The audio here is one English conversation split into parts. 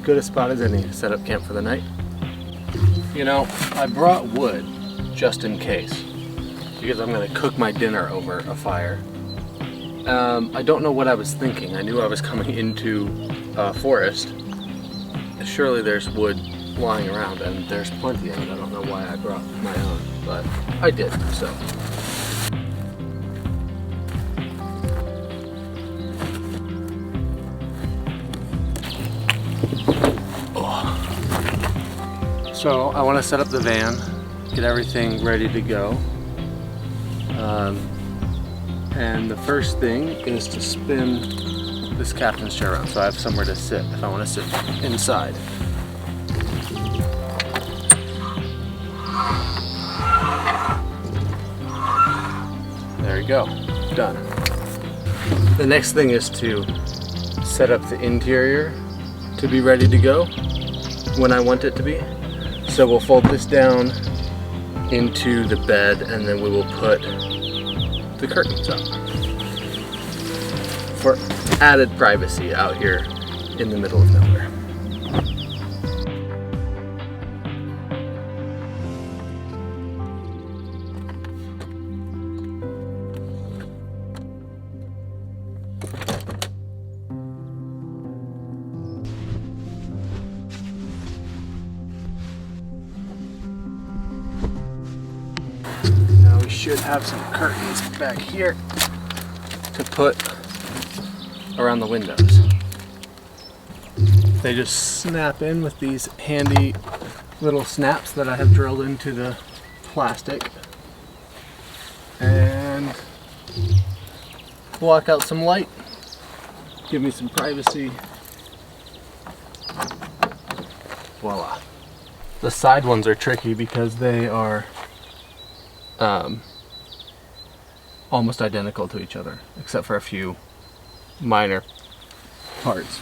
good a spot as any to set up camp for the night. You know, I brought wood just in case, because I'm gonna cook my dinner over a fire. I don't know what I was thinking. I knew I was coming into a forest. Surely there's wood lying around, and there's plenty of it. I don't know why I brought my own, but I did, so. So I want to set up the van, get everything ready to go. And the first thing is to spin this captain's chair around so I have somewhere to sit if I want to sit inside. There you go, done. The next thing is to set up the interior to be ready to go when I want it to be. So we'll fold this down into the bed and then we will put the curtains up for added privacy out here in the middle of nowhere. We should have some curtains back here to put around the windows. They just snap in with these handy little snaps that I have drilled into the plastic and block out some light, give me some privacy. Voila. The side ones are tricky because they are almost identical to each other, except for a few minor parts.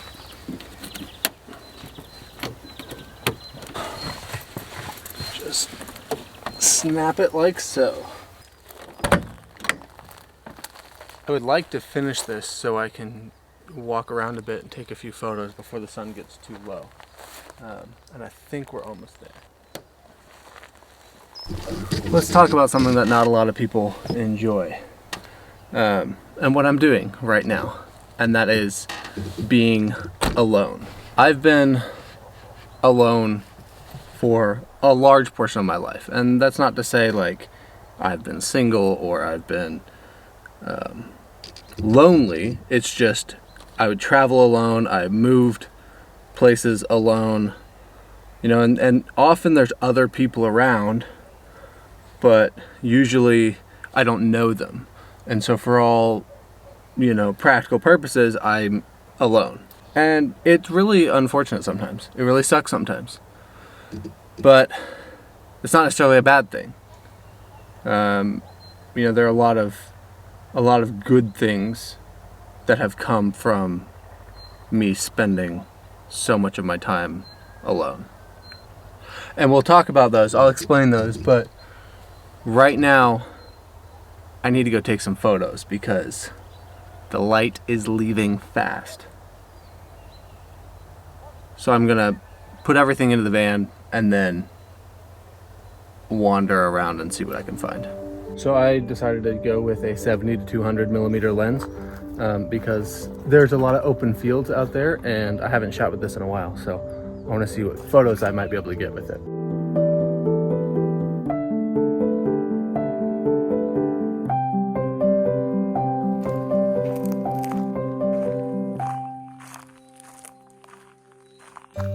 Just snap it like so. I would like to finish this so I can walk around a bit and take a few photos before the sun gets too low. And I think we're almost there. Let's talk about something that not a lot of people enjoy. And what I'm doing right now, and that is being alone. I've been alone for a large portion of my life, and that's not to say like I've been single or I've been lonely. It's just I would travel alone, I moved places alone, you know, and often there's other people around, but usually I don't know them. And so for all, you know, practical purposes, I'm alone. And it's really unfortunate sometimes. It really sucks sometimes. But it's not necessarily a bad thing. You know, there are a lot of good things that have come from me spending so much of my time alone. And we'll talk about those. I'll explain those, but right now I need to go take some photos because the light is leaving fast. So I'm gonna put everything into the van and then wander around and see what I can find. So I decided to go with a 70 to 200 millimeter lens because there's a lot of open fields out there and I haven't shot with this in a while. So I want to see what photos I might be able to get with it.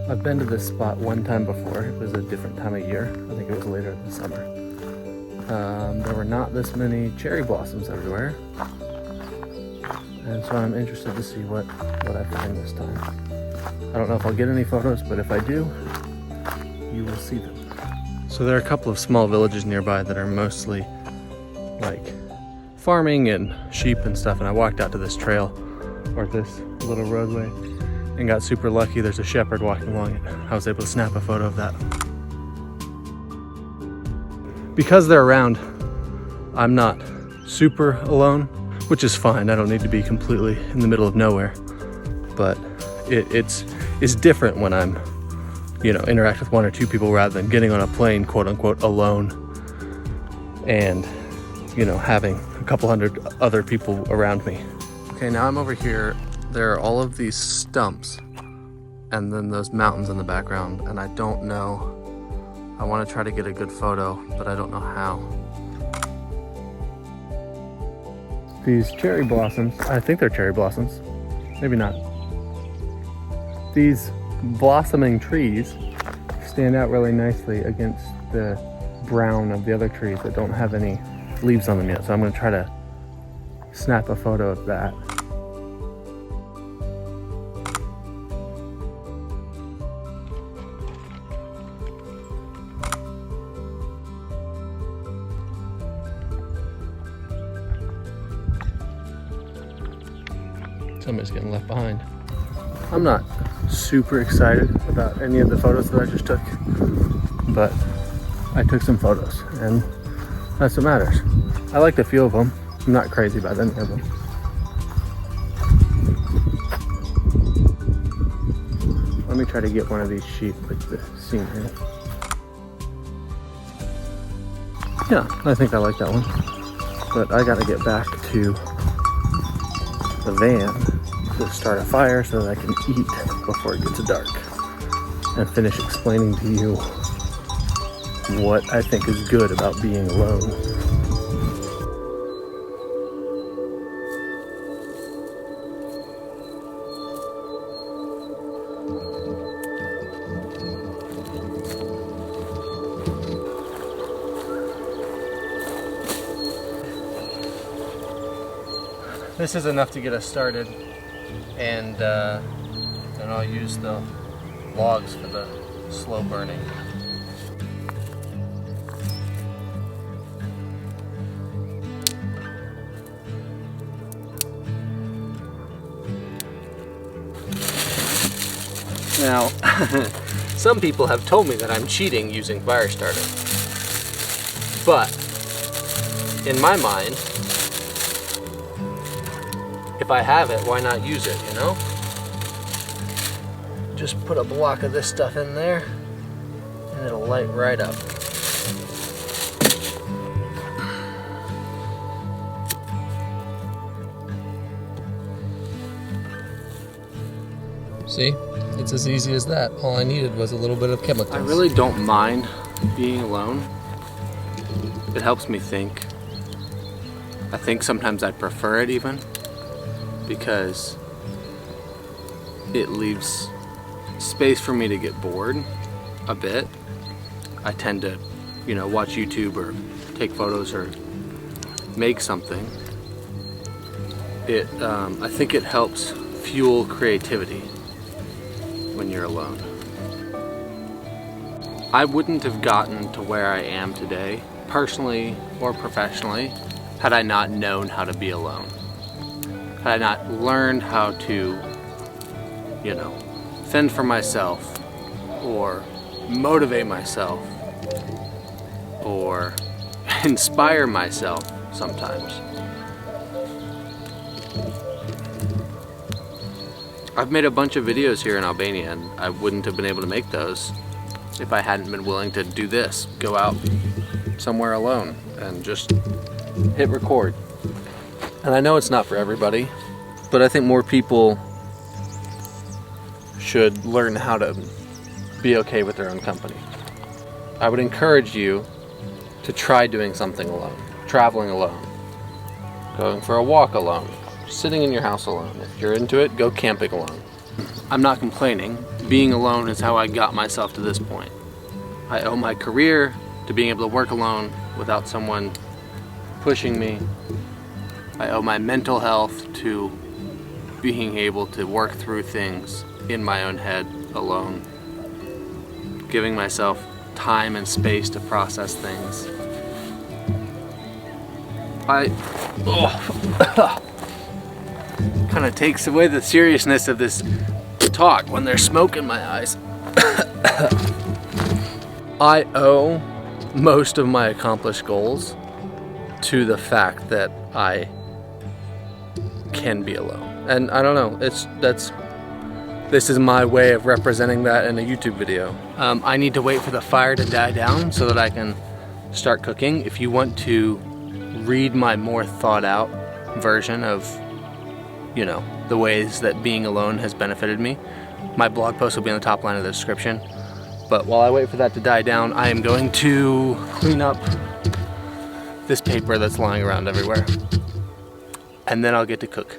I've been to this spot one time before. It was a different time of year. I think it was later in the summer. There were not this many cherry blossoms everywhere. And so I'm interested to see what I find this time. I don't know if I'll get any photos, but if I do, you will see them. So there are a couple of small villages nearby that are mostly like farming and sheep and stuff. And I walked out to this trail or this little roadway and got super lucky. There's a shepherd walking along it. I was able to snap a photo of that. Because they're around, I'm not super alone, which is fine. I don't need to be completely in the middle of nowhere, but it's is different when I'm, you know, interact with one or two people rather than getting on a plane, quote unquote, alone, and, you know, having a couple hundred other people around me. Okay, now I'm over here. There are all of these stumps and then those mountains in the background, and I don't know. I want to try to get a good photo, but I don't know how. These cherry blossoms, I think they're cherry blossoms, maybe not. These blossoming trees stand out really nicely against the brown of the other trees that don't have any leaves on them yet. So I'm going to try to snap a photo of that. Somebody's getting left behind. I'm not super excited about any of the photos that I just took, but I took some photos and that's what matters. I like the feel of them. I'm not crazy about any of them. Let me try to get one of these sheep with the scenery. Yeah, I think I like that one. But I gotta get back to the van to start a fire so that I can eat before it gets dark and finish explaining to you what I think is good about being alone. This is enough to get us started, and then I'll use the logs for the slow burning. Now, some people have told me that I'm cheating using Firestarter, but in my mind, if I have it, why not use it, you know? Just put a block of this stuff in there and it'll light right up. See? It's as easy as that. All I needed was a little bit of chemicals. I really don't mind being alone. It helps me think. I think sometimes I prefer it even, because it leaves space for me to get bored a bit. I tend to, you know, watch YouTube or take photos or make something. I think it helps fuel creativity when you're alone. I wouldn't have gotten to where I am today, personally or professionally, had I not known how to be alone. Had I not learned how to, you know, fend for myself, or motivate myself, or inspire myself sometimes. I've made a bunch of videos here in Albania, and I wouldn't have been able to make those if I hadn't been willing to do this. Go out somewhere alone and just hit record. And I know it's not for everybody, but I think more people should learn how to be okay with their own company. I would encourage you to try doing something alone, traveling alone, going for a walk alone, sitting in your house alone. If you're into it, go camping alone. I'm not complaining. Being alone is how I got myself to this point. I owe my career to being able to work alone without someone pushing me. I owe my mental health to being able to work through things in my own head alone. Giving myself time and space to process things. Kind of takes away the seriousness of this talk when there's smoke in my eyes. I owe most of my accomplished goals to the fact that I can be alone. And I don't know, that's this is my way of representing that in a YouTube video. I need to wait for the fire to die down so that I can start cooking. If you want to read my more thought out version of, you know, the ways that being alone has benefited me, my blog post will be in the top line of the description. But while I wait for that to die down, I am going to clean up this paper that's lying around everywhere. And then I'll get to cook.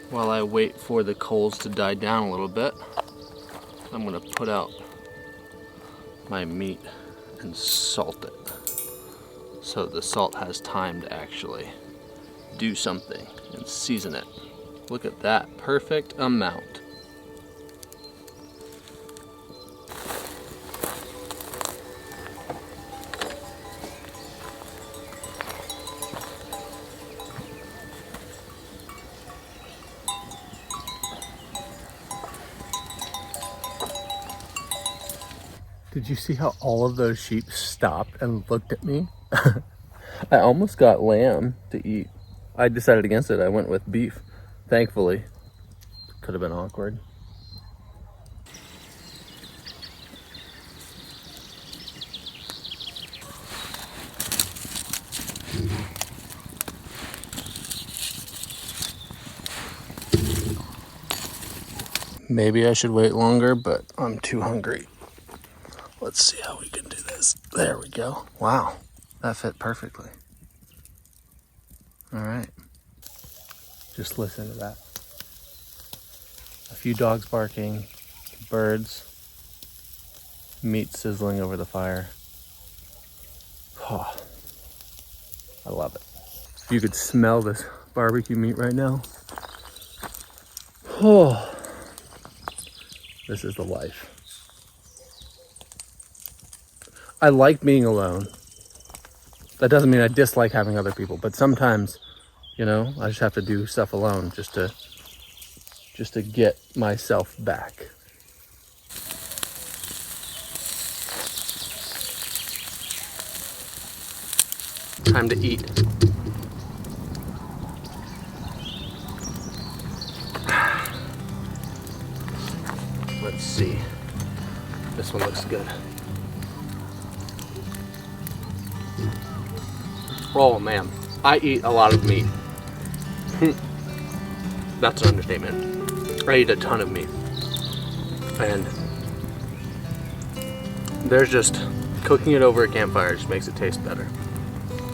While I wait for the coals to die down a little bit, I'm gonna put out my meat and salt it so the salt has time to actually do something and season it. Look at that, perfect amount. Did you see how all of those sheep stopped and looked at me? I almost got lamb to eat. I decided against it. I went with beef. Thankfully. Could have been awkward. Maybe I should wait longer, but I'm too hungry. Let's see how we can do this. There we go. Wow, that fit perfectly. All right. Just listen to that. A few dogs barking, birds, meat sizzling over the fire. Oh, I love it. If you could smell this barbecue meat right now. Oh, this is the life. I like being alone. That doesn't mean I dislike having other people, but sometimes, you know, I just have to do stuff alone just to get myself back. Time to eat. Let's see. This one looks good. Oh man, I eat a lot of meat. That's an understatement. I eat a ton of meat. And there's just, cooking it over a campfire just makes it taste better.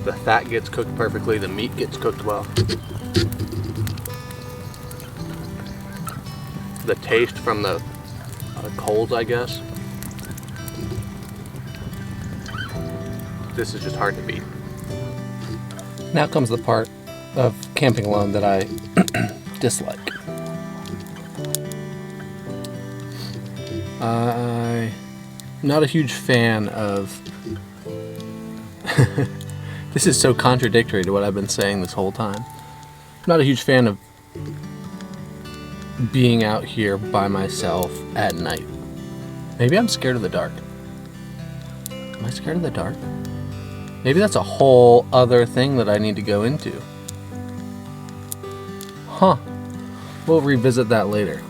The fat gets cooked perfectly, the meat gets cooked well. The taste from the coals, I guess. This is just hard to beat. Now comes the part of camping alone that I dislike. I'm not a huge fan of... This is so contradictory to what I've been saying this whole time. I'm not a huge fan of being out here by myself at night. Maybe I'm scared of the dark. Am I scared of the dark? Maybe that's a whole other thing that I need to go into. Huh. We'll revisit that later.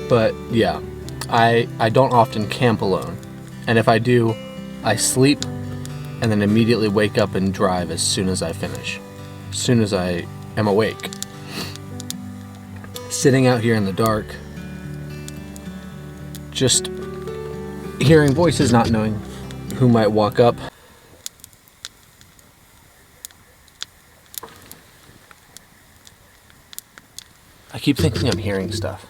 But yeah, I don't often camp alone. And if I do, I sleep and then immediately wake up and drive as soon as I finish. As soon as I am awake. Sitting out here in the dark, just hearing voices, not knowing who might walk up. I keep thinking I'm hearing stuff.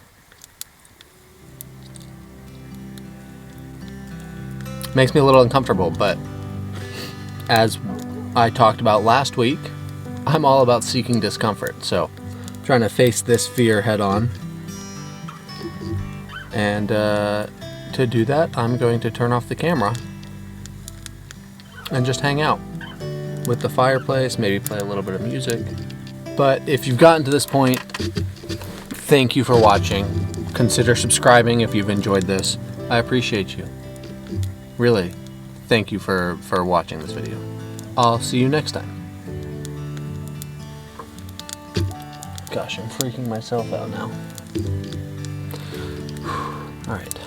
Makes me a little uncomfortable, but as I talked about last week, I'm all about seeking discomfort, so trying to face this fear head on. And to do that, I'm going to turn off the camera and just hang out with the fireplace, maybe play a little bit of music. But if you've gotten to this point, thank you for watching. Consider subscribing if you've enjoyed this. I appreciate you. Really, thank you for watching this video. I'll see you next time. Gosh, I'm freaking myself out now. All right.